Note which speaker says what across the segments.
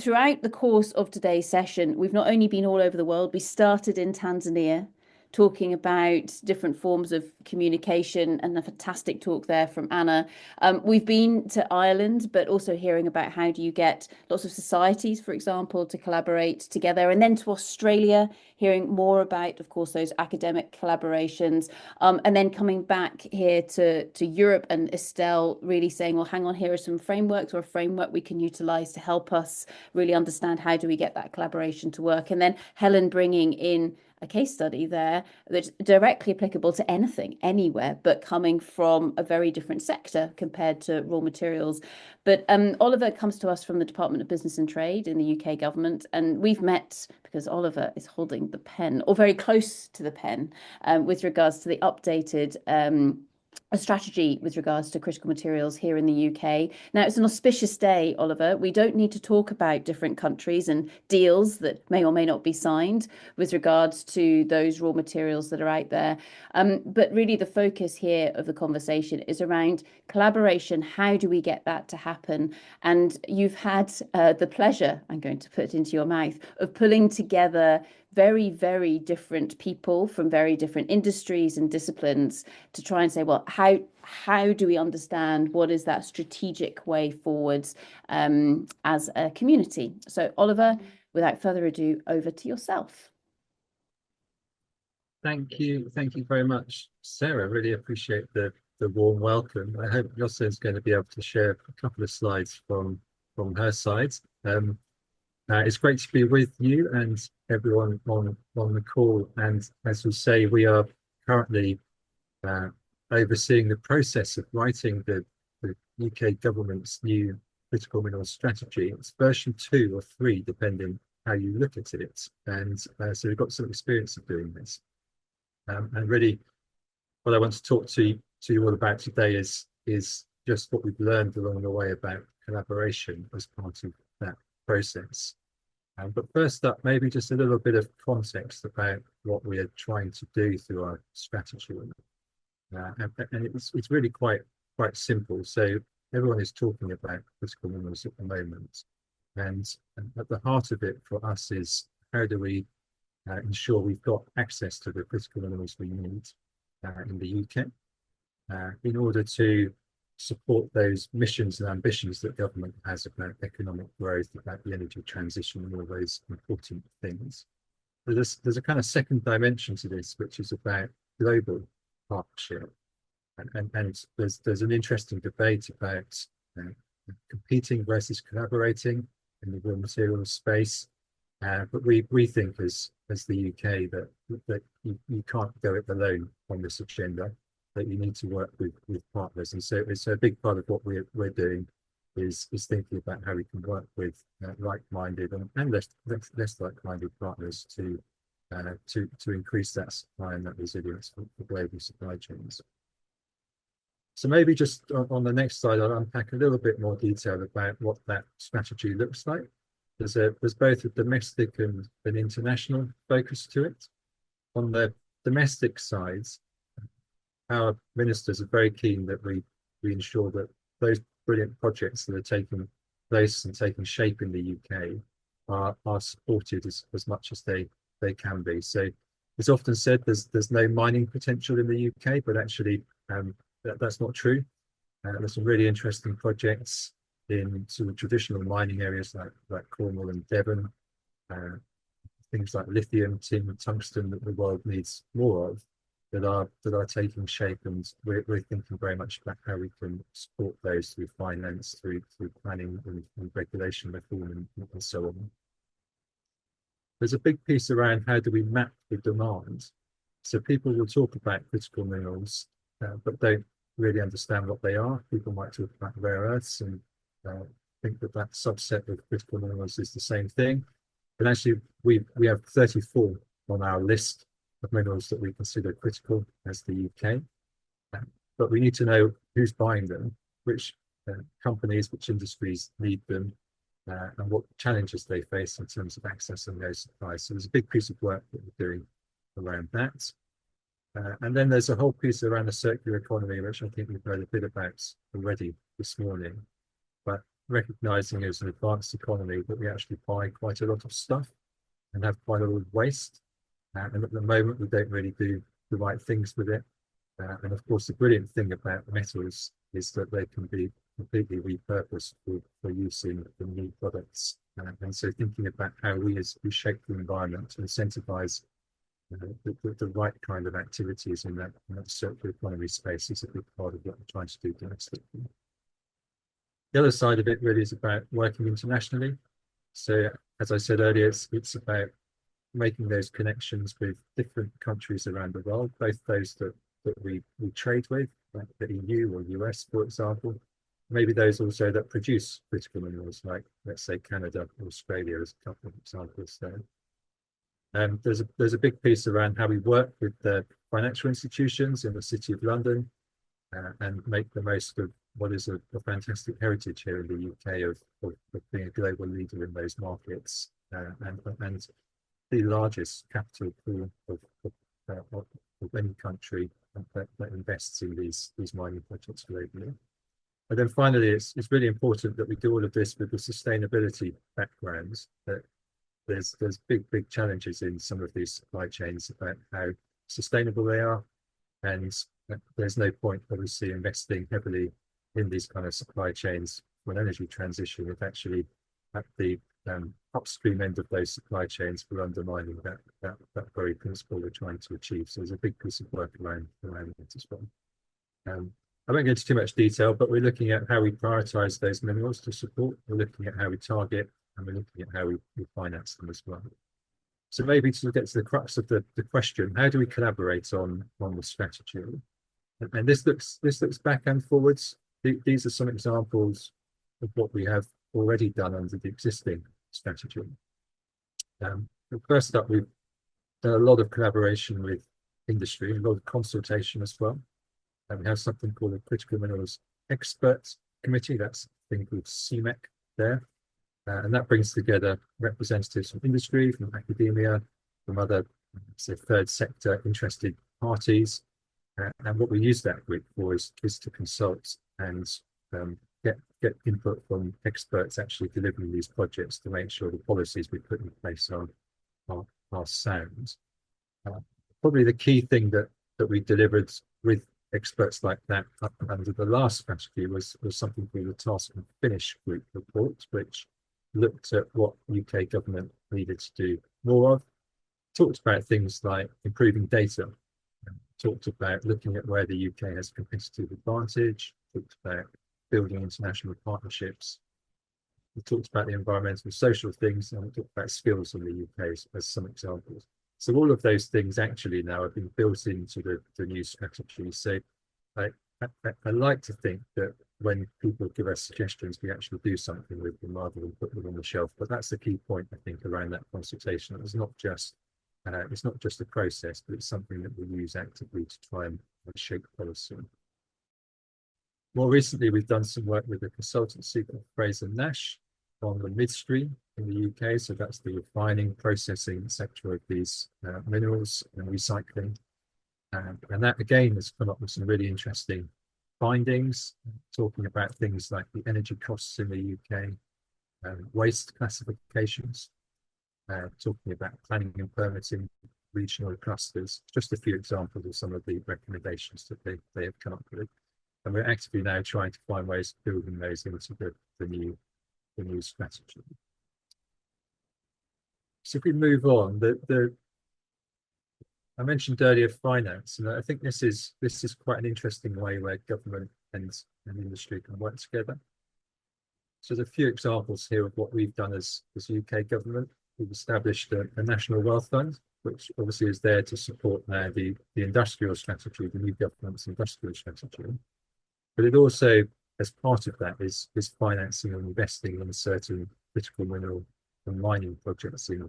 Speaker 1: throughout the course of today's session, we've not only been all over the world, we started in Tanzania talking about different forms of communication, and a fantastic talk there from Anna. We've been to Ireland, but also hearing about how do you get lots of societies, for example, to collaborate together, and then to Australia, hearing more about, of course, those academic collaborations, and then coming back here to Europe, and Estelle really saying, well, hang on, here are some frameworks or a framework we can utilize to help us really understand how do we get that collaboration to work. And then Helen bringing in a case study there that's directly applicable to anything, anywhere, but coming from a very different sector compared to raw materials. But Oliver comes to us from the Department of Business and Trade in the UK government, and we've met because Oliver is holding the pen, or very close to the pen, with regards to the updated a strategy with regards to critical materials here in the UK. Now, it's an auspicious day, Oliver. We don't need to talk about different countries and deals that may or may not be signed with regards to those raw materials that are out there. But really, the focus here of the conversation is around collaboration. How do we get that to happen? And you've had the pleasure, I'm going to put it into your mouth, of pulling together very, very different people from very different industries and disciplines to try and say, well, how do we understand what is that strategic way forwards as a community? So, Oliver, without further ado, over to yourself.
Speaker 2: Thank you very much, Sarah. Really appreciate the warm welcome. I hope Jocelyn's going to be able to share a couple of slides from her side. It's great to be with you and everyone on the call. And as we say, we are currently overseeing the process of writing the UK government's new critical minerals strategy. It's version 2 or 3, depending how you look at it. And so we've got some experience of doing this. And really, what I want to talk to you all about today is just what we've learned along the way about collaboration as part of that process. But first up, maybe just a little bit of context about what we are trying to do through our strategy. And it's really quite simple. So everyone is talking about critical minerals at the moment. And at the heart of it for us is, how do we ensure we've got access to the critical minerals we need in the UK in order to support those missions and ambitions that government has about economic growth, about the energy transition, and all those important things. There's a kind of second dimension to this, which is about global partnership. And there's an interesting debate about competing versus collaborating in the raw materials space. But we think as the UK that you can't go it alone on this agenda, that you need to work with partners. And so it's a big part of what we're doing is thinking about how we can work with like-minded and less like-minded partners to increase that supply and that resilience for global supply chains. So maybe just on the next slide, I'll unpack a little bit more detail about what that strategy looks like. There's both a domestic and an international focus to it. On the domestic side, our ministers are very keen that we ensure that those brilliant projects that are taking place and taking shape in the UK are supported as much as they can be. So it's often said there's no mining potential in the UK, but actually that's not true. There's some really interesting projects in sort of traditional mining areas like Cornwall and Devon, things like lithium, tin, and tungsten that the world needs more of, that are taking shape, and we're thinking very much about how we can support those through finance, through planning and regulation reform and so on. There's a big piece around how do we map the demand. So people will talk about critical minerals, but don't really understand what they are. People might talk about rare earths and think that subset of critical minerals is the same thing. But actually, we have 34 on our list of minerals that we consider critical as the UK. But we need to know who's buying them, which companies, which industries need them, and what challenges they face in terms of accessing those supplies. So there's a big piece of work that we're doing around that. And then there's a whole piece around the circular economy, which I think we've heard a bit about already this morning. But recognizing as an advanced economy that we actually buy quite a lot of stuff and have quite a lot of waste. And at the moment, we don't really do the right things with it. And of course, the brilliant thing about metals is that they can be completely repurposed for use in new products. And so thinking about how we shape the environment to incentivize the right kind of activities in that circular economy space is a big part of what we're trying to do domestically. The other side of it really is about working internationally. So as I said earlier, it's about making those connections with different countries around the world, both those that we trade with, like the EU or US, for example, maybe those also that produce critical minerals, like let's say Canada or Australia as a couple of examples there. And there's a big piece around how we work with the financial institutions in the City of London and make the most of what is a fantastic heritage here in the UK of being a global leader in those markets and the largest capital pool of any country that invests in these mining projects globally. And then finally, it's really important that we do all of this with the sustainability backgrounds. That there's big challenges in some of these supply chains about how sustainable they are, and there's no point obviously investing heavily in these kind of supply chains for an energy transition if actually at the upstream end of those supply chains we're undermining that very principle we're trying to achieve. So there's a big piece of work around it as well. I won't go into too much detail, but we're looking at how we prioritize those minerals to support. We're looking at how we target, and we're looking at how we finance them as well. So maybe to get to the crux of the question, how do we collaborate on the strategy? And this looks back and forwards. These are some examples of what we have already done under the existing strategy. First up, we've done a lot of collaboration with industry, a lot of consultation as well. And we have something called a Critical Minerals Experts Committee. That's a thing called CMEC there. And that brings together representatives from industry, from academia, from other, say, third sector interested parties. And what we use that group for is to consult and get input from experts actually delivering these projects to make sure the policies we put in place are sound. Probably the key thing that we delivered with experts like that under the last strategy was something called the Task and Finish Group report, which looked at what UK government needed to do more of, talked about things like improving data, talked about looking at where the UK has competitive advantage, talked about building international partnerships. We talked about the environmental social things, and we talked about skills in the UK as some examples. So all of those things actually now have been built into the new strategy. So I like to think that when people give us suggestions, we actually do something with them rather than put them on the shelf. But that's the key point, I think, around that consultation. It's not just a process, but it's something that we use actively to try and shape policy. More recently, we've done some work with a consultancy called Fraser Nash on the midstream in the UK. So that's the refining, processing sector of these minerals and recycling. And that, again, has come up with some really interesting findings, talking about things like the energy costs in the UK, waste classifications, talking about planning and permitting regional clusters, just a few examples of some of the recommendations that they have come up with. And we're actively now trying to find ways of building those into the new strategy. So if we move on, I mentioned earlier finance, and I think this is quite an interesting way where government and industry can work together. So there's a few examples here of what we've done as UK government. We've established a national wealth fund, which obviously is there to support now the industrial strategy, the new government's industrial strategy. But it also, as part of that, is financing and investing in certain critical mineral and mining projects in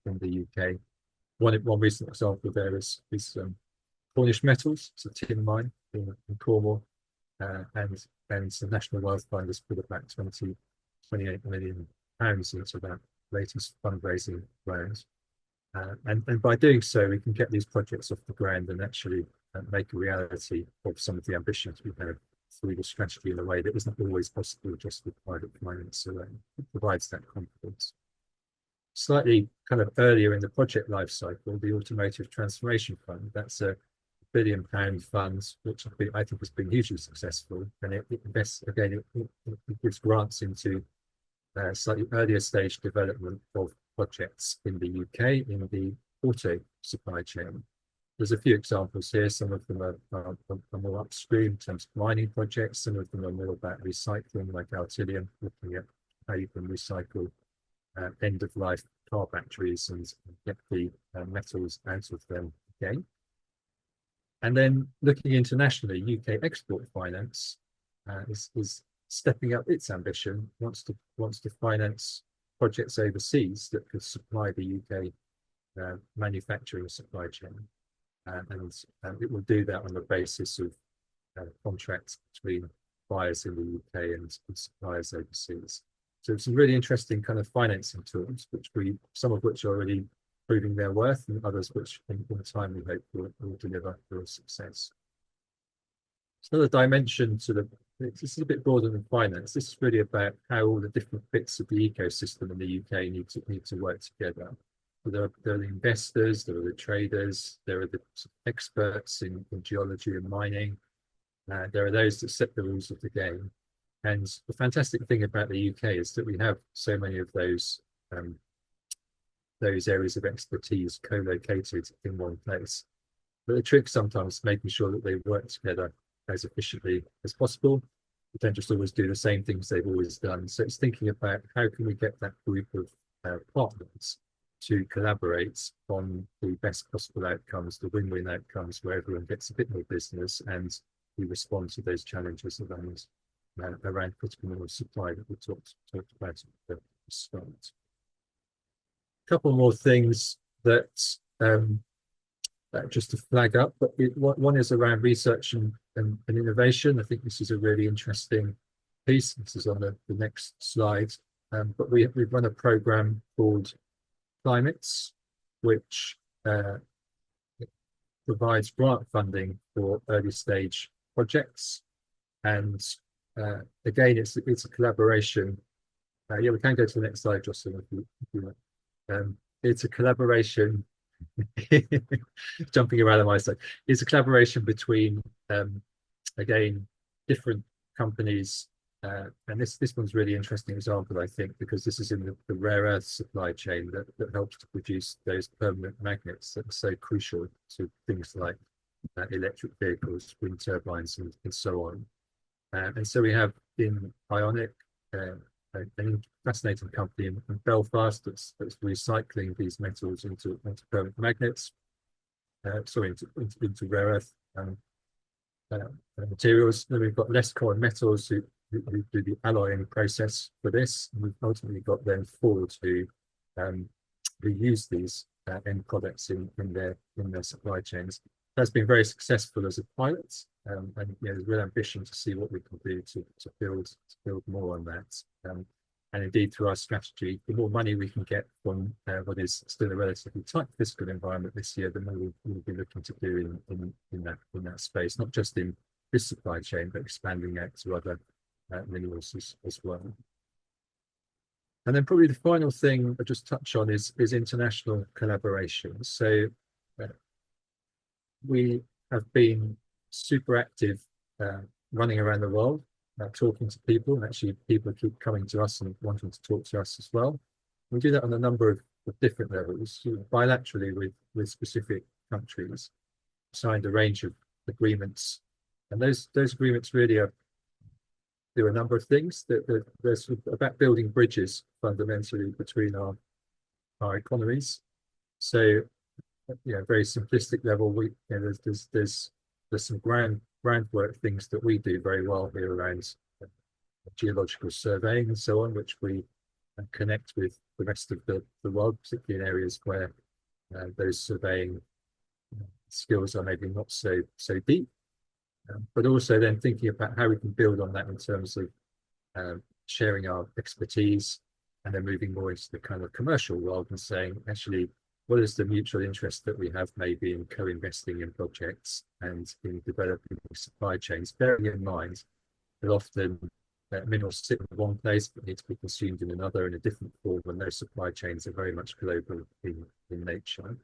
Speaker 2: the UK. One recent example there is Cornish Metals. It's a tin mine in Cornwall, and the National Wealth Fund has put about 28 million pounds into that latest fundraising round. And by doing so, we can get these projects off the ground and actually make a reality of some of the ambitions we have through the strategy in a way that isn't always possible just with private finance alone. It provides that confidence. Slightly kind of earlier in the project life cycle, the Automotive Transformation Fund, that's a £1 billion fund, which I think has been hugely successful. And it invests, again, it gives grants into slightly earlier stage development of projects in the UK in the auto supply chain. There's a few examples here. Some of them are more upstream in terms of mining projects. Some of them are more about recycling, like Altilium, looking at how you can recycle end-of-life car batteries and get the metals out of them again. And then looking internationally, UK Export Finance is stepping up its ambition, wants to finance projects overseas that could supply the UK manufacturing supply chain. And it will do that on the basis of contracts between buyers in the UK and suppliers overseas. So some really interesting kind of financing tools, some of which are already proving their worth, and others which in time we hope will deliver real success. It's another dimension to this is a bit broader than finance. This is really about how all the different bits of the ecosystem in the UK need to work together. So there are the investors, there are the traders, there are the experts in geology and mining. There are those that set the rules of the game. And the fantastic thing about the UK is that we have so many of those areas of expertise co-located in one place. But the trick sometimes is making sure that they work together as efficiently as possible. We don't just always do the same things they've always done. So it's thinking about how can we get that group of partners to collaborate on the best possible outcomes, the win-win outcomes, where everyone gets a bit more business and we respond to those challenges around critical mineral supply that we talked about at the start. A couple more things that just to flag up, but one is around research and innovation. I think this is a really interesting piece. This is on the next slide. But we've run a program called Climates, which provides grant funding for early stage projects. And again, it's a collaboration. Yeah, we can go to the next slide, Jocelyn, if you want. It's a collaboration, jumping around on my side. It's a collaboration between, again, different companies. And this one's really interesting example, I think, because this is in the rare earth supply chain that helps to produce those permanent magnets that are so crucial to things like electric vehicles, wind turbines, and so on. And so we have in Ionic a fascinating company in Belfast that's recycling these metals into permanent magnets, into rare earth materials. Then we've got Lesco and Metals who do the alloying process for this. And we've ultimately got them Ford who use these end products in their supply chains. That's been very successful as a pilot, and there's real ambition to see what we can do to build more on that. And indeed, through our strategy, the more money we can get from what is still a relatively tight fiscal environment this year, the more we'll be looking to do in that space, not just in this supply chain, but expanding out to other minerals as well. And then probably the final thing I'll just touch on is international collaboration. So we have been super active running around the world, talking to people, and actually people keep coming to us and wanting to talk to us as well. We do that on a number of different levels, bilaterally with specific countries, signed a range of agreements, and those agreements really do a number of things. They're sort of about building bridges fundamentally between our economies. So, very simplistic level, there's some groundwork things that we do very well here around geological surveying and so on, which we connect with the rest of the world, particularly in areas where those surveying skills are maybe not so deep. But also then thinking about how we can build on that in terms of sharing our expertise, and then moving more into the kind of commercial world and saying, actually, what is the mutual interest that we have maybe in co-investing in projects and in developing supply chains, bearing in mind will often minerals sit in one place but need to be consumed in another in a different form, and those supply chains are very much global in nature.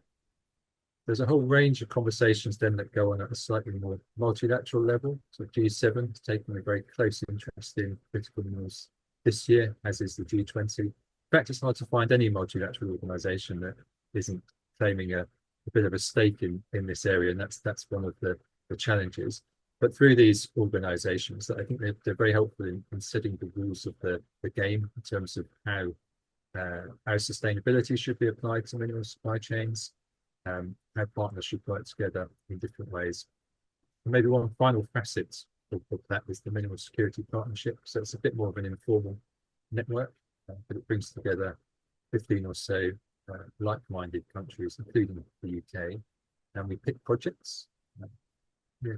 Speaker 2: There's a whole range of conversations then that go on at a slightly more multilateral level. So G7 is taking a very close interest in critical minerals this year, as is the G20. In fact, it's hard to find any multilateral organization that isn't claiming a bit of a stake in this area, and that's one of the challenges. But through these organizations, I think they're very helpful in setting the rules of the game in terms of how sustainability should be applied to mineral supply chains, how partners should work together in different ways. And maybe one final facet of that is the Mineral Security Partnership. So it's a bit more of an informal network, but it brings together 15 or so like-minded countries, including the UK, and we pick projects.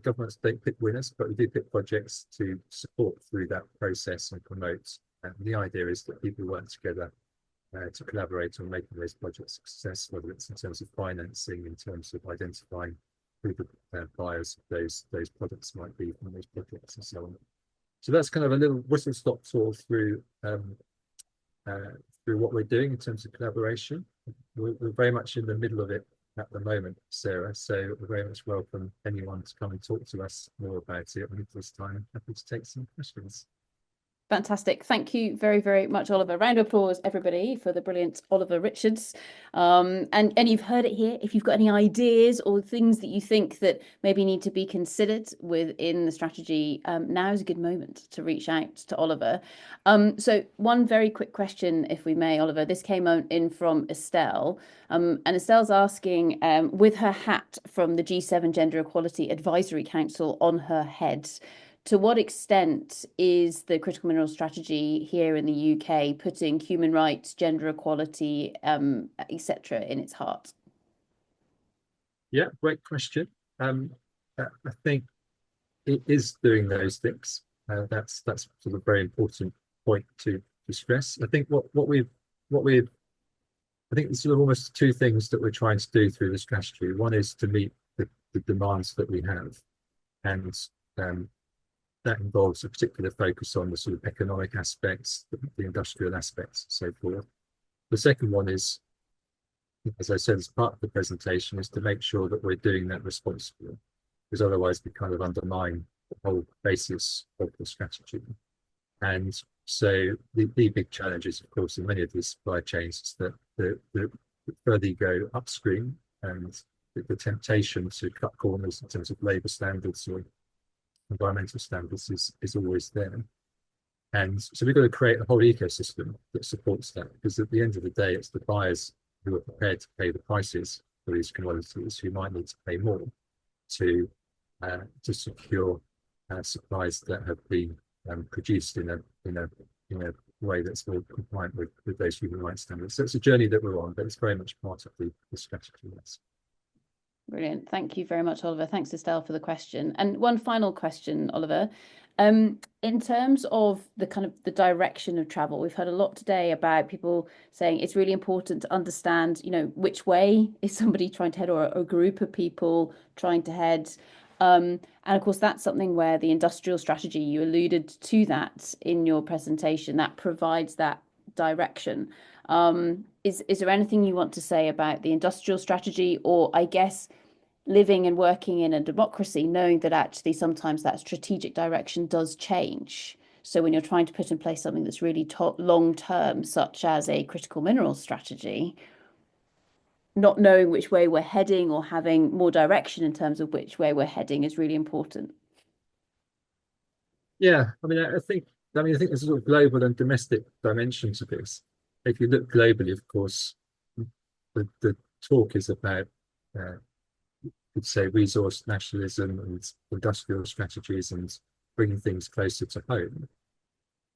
Speaker 2: Governments don't pick winners, but we do pick projects to support through that process and promote. And the idea is that people work together to collaborate on making those projects a success, whether it's in terms of financing, in terms of identifying who the buyers of those products might be from those projects, and so on. So that's kind of a little whistle-stop tour through what we're doing in terms of collaboration. We're very much in the middle of it at the moment, Sarah. So we very much welcome anyone to come and talk to us more about it at this time. Happy to take some questions.
Speaker 1: Fantastic. Thank you very, very much, Oliver. Round of applause, everybody, for the brilliant Oliver Richards. And you've heard it here. If you've got any ideas or things that you think that maybe need to be considered within the strategy, now is a good moment to reach out to Oliver. So one very quick question, if we may, Oliver. This came in from Estelle. And Estelle's asking, with her hat from the G7 Gender Equality Advisory Council on her head, to what extent is the critical mineral strategy here in the UK putting human rights, gender equality, etc., in its heart?
Speaker 2: Yeah, great question. I think it is doing those things. That's sort of a very important point to stress. I think what we've I think there's sort of almost two things that we're trying to do through the strategy. One is to meet the demands that we have, and that involves a particular focus on the sort of economic aspects, the industrial aspects, and so forth. The second one is, as I said, as part of the presentation, is to make sure that we're doing that responsibly, because otherwise we kind of undermine the whole basis of the strategy. And so the big challenges, of course, in many of these supply chains is that the further you go upstream, and the temptation to cut corners in terms of labour standards or environmental standards is always there. And so we've got to create a whole ecosystem that supports that, because at the end of the day, it's the buyers who are prepared to pay the prices for these commodities who might need to pay more to secure supplies that have been produced in a way that's more compliant with those human rights standards. So it's a journey that we're on, but it's very much part of the strategy. Yes.
Speaker 1: Brilliant. Thank you very much, Oliver. Thanks, Estelle, for the question. And one final question, Oliver. In terms of the kind of the direction of travel, we've heard a lot today about people saying it's really important to understand, which way is somebody trying to head, or a group of people trying to head. And of course, that's something where the industrial strategy, you alluded to that in your presentation, that provides that direction. Is there anything you want to say about the industrial strategy, or I guess living and working in a democracy, knowing that actually sometimes that strategic direction does change? So when you're trying to put in place something that's really long term, such as a critical minerals strategy, not knowing which way we're heading or having more direction in terms of which way we're heading is really important.
Speaker 2: Yeah, I think there's a sort of global and domestic dimension to this. If you look globally, of course, the talk is about, you'd say, resource nationalism and industrial strategies and bringing things closer to home.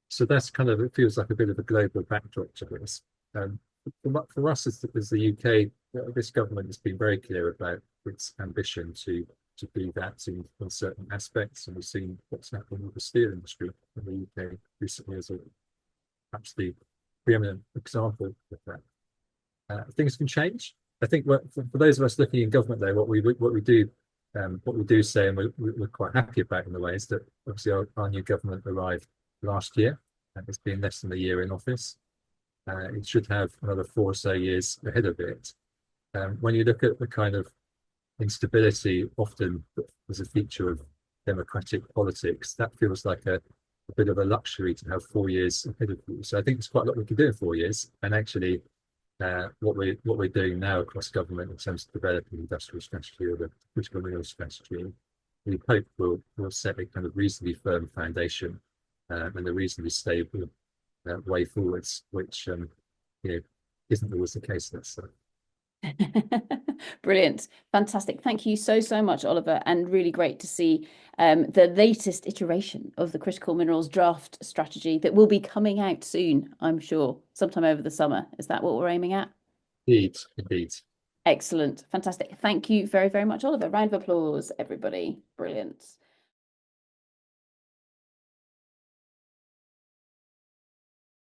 Speaker 2: So that's kind of, it feels like a bit of a global backdrop to this. For us as the UK, this government has been very clear about its ambition to do that in certain aspects, and we've seen what's happening with the steel industry in the UK recently as perhaps the preeminent example of that. Things can change. I think for those of us looking in government, though, what we do What we do say, and we're quite happy about in a way, is that obviously our new government arrived last year, and it's been less than a year in office. It should have another 4 or so years ahead of it. When you look at the kind of instability often as a feature of democratic politics, that feels like a bit of a luxury to have 4 years ahead of you. So I think there's quite a lot we can do in 4 years. And actually, what we're doing now across government in terms of developing the industrial strategy or the critical minerals strategy, we hope will set a kind of reasonably firm foundation and a reasonably stable way forwards, which isn't always the case. That's
Speaker 1: Brilliant. Fantastic. Thank you so much, Oliver. And really great to see the latest iteration of the critical minerals draft strategy that will be coming out soon, I'm sure, sometime over the summer. Is that what we're aiming at?
Speaker 2: indeed.
Speaker 1: Excellent. Fantastic. Thank you very much, Oliver. Round of applause, everybody. Brilliant.